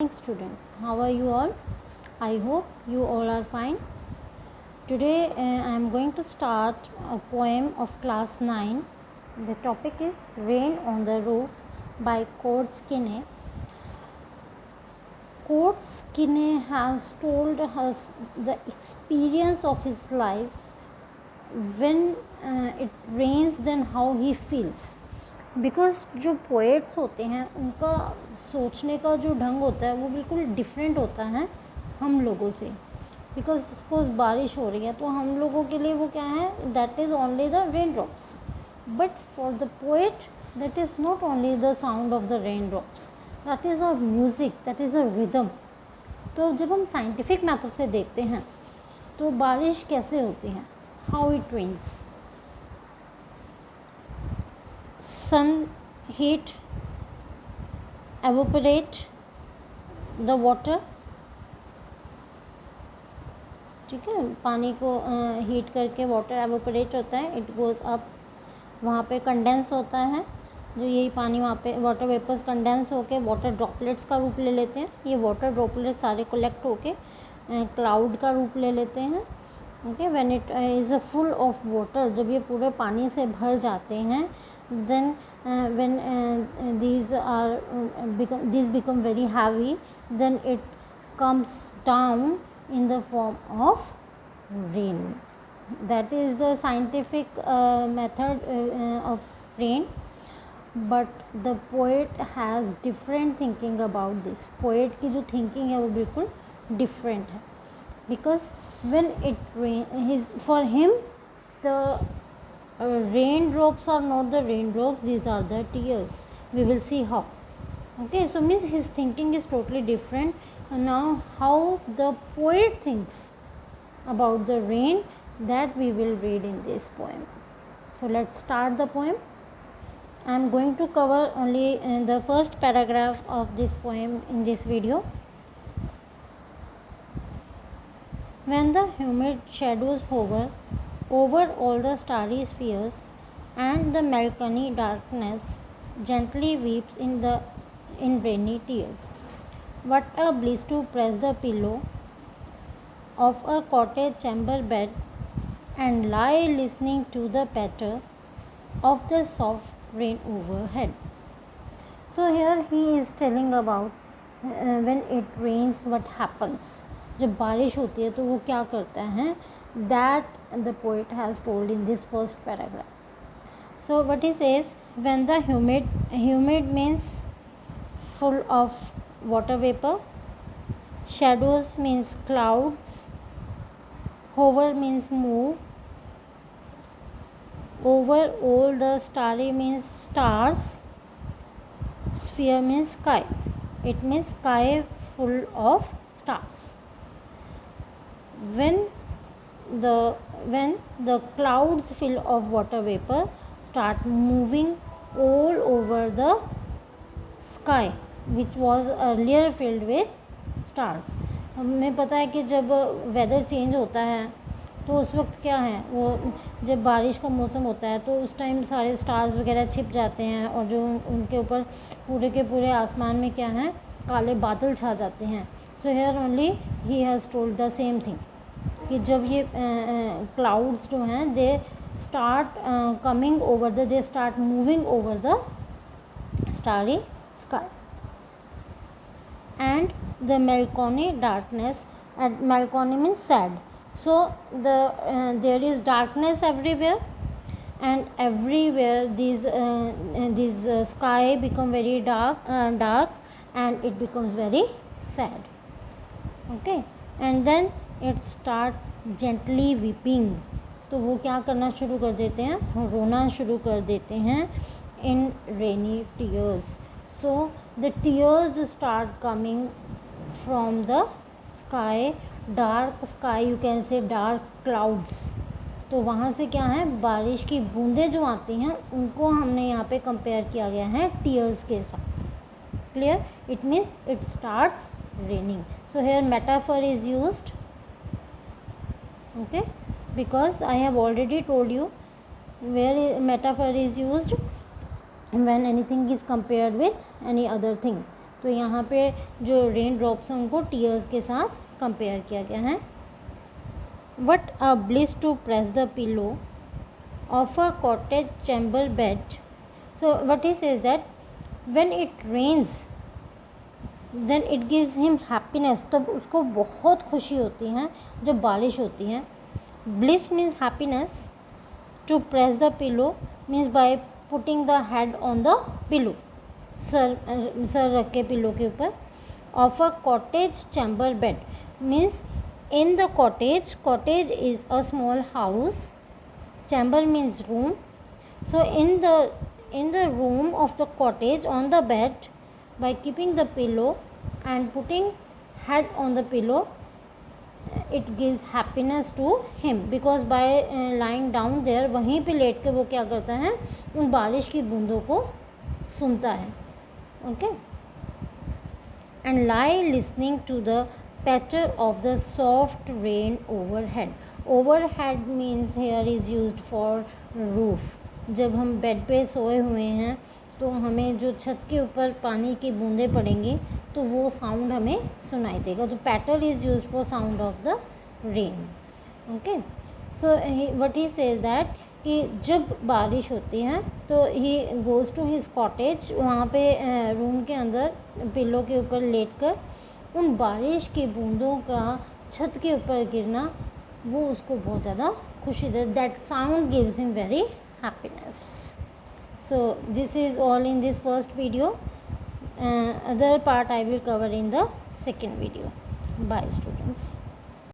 morning students. How are you all? I hope you all are fine. Today I am going to start a poem of class 9. The topic is Rain on the Roof by Cord Skinner. Cord Skinner has told us the experience of his life when it rains, then how he feels. Because जो poets होते हैं उनका सोचने का जो ढंग होता है वो बिल्कुल डिफरेंट होता है हम लोगों से. बिकॉज सपोज बारिश हो रही है तो हम लोगों के लिए वो क्या है, that is only the rain drops. But for the poet that is not only the sound of the rain drops, that is a music, that is a rhythm. तो जब हम साइंटिफिक मेथड से देखते हैं तो बारिश कैसे होती है, how it rains. Sun heat evaporate the water. ठीक है, पानी को हीट करके वाटर एवोपरेट होता है, इट गोज़ अप, वहाँ पे कंडेंस होता है. जो यही पानी वहाँ पे वाटर वेपर्स कंडेंस होके वाटर ड्रॉपलेट्स का रूप ले लेते हैं. ये वाटर ड्रॉपलेट्स सारे कलेक्ट होके क्लाउड का रूप ले लेते हैं. Okay, when it is a full of water, जब ये पूरे पानी से भर जाते हैं, then when these become very heavy, then it comes down in the form of rain. That is the scientific method of rain. But the poet has different thinking about this. Poet की जो thinking है वो बिल्कुल different है. Because when it rain, for him the raindrops are not the raindrops, these are the tears. We will see how. Okay, so means his thinking is totally different. And now how the poet thinks about the rain, that we will read in this poem. So let's start the poem. I am going to cover only the first paragraph of this poem in this video. When the humid shadows hover over all the starry spheres, and the melancholy darkness gently weeps in rainy tears. What a bliss to press the pillow of a cottage chamber bed and lie listening to the patter of the soft rain overhead. So here he is telling about when it rains what happens. जब बारिश होती है तो वो क्या करता है, that the poet has told in this first paragraph. So what he says, when the humid means full of water vapor, shadows means clouds, hover means move, over all the starry means stars, sphere means sky, it means sky full of stars. When the clouds full of water vapor start moving all over the sky which was earlier filled with stars. हमें पता है कि जब weather change होता है तो उस वक्त क्या है, वो जब बारिश का मौसम होता है तो उस टाइम सारे स्टार्स वगैरह छिप जाते हैं और जो उनके ऊपर पूरे के पूरे आसमान में क्या है, काले बादल छा जाते हैं. So here only he has told the same thing कि जब ये क्लाउड्स जो हैं they start coming over they start moving over the starry sky. And the melancholy darkness, and melancholy means sad, so there is darkness everywhere, and everywhere these sky become very dark, and it becomes very sad. Okay, and then it start gently weeping. तो वो क्या करना शुरू कर देते हैं, रोना शुरू कर देते हैं in rainy tears. So the tears start coming from the sky, dark sky, you can say dark clouds. तो वहाँ से क्या है, बारिश की बूंदें जो आती हैं उनको हमने यहाँ पे कंपेयर किया गया है टीयर्स के साथ. Clear, it means it starts raining. So here metaphor is used. Okay, because I have already told you where metaphor is used when anything is compared with any other thing. तो यहाँ पे जो rain drops हैं उनको tears के साथ compare किया गया है. What a bliss to press the pillow of a cottage chamber bed. So what he says that when it rains then it gives him happiness. तब उसको बहुत खुशी होती है जब बारिश होती है. Bliss means happiness. To press the pillow means by putting the head on the pillow, सर रख के पिलो के ऊपर. Of a cottage chamber bed means in the cottage. Cottage is a small house. Chamber means room. So in the room of the cottage on the bed, by keeping the pillow and putting head on the pillow, it gives happiness to him, because by lying down there, वहीं पे late के वो क्या करता है, उन बारिश की बूंदों को सुनता है. Okay. and lie listening to the patter of the soft rain overhead. Overhead means here is used for roof. जब हम बेड पे सोए हुए हैं तो हमें जो छत के ऊपर पानी की बूंदें पड़ेंगी तो वो साउंड हमें सुनाई देगा. तो patter is use for sound of the rain. Okay. So what he says that कि जब बारिश होती है तो he goes to his cottage. वहाँ पे रूम के अंदर पिल्लो के ऊपर लेटकर उन बारिश की बूंदों का छत के ऊपर गिरना वो उसको बहुत ज़्यादा खुशी दे. That sound gives him very happiness. So this is all in this first video. Other part I will cover in the second video. Bye students.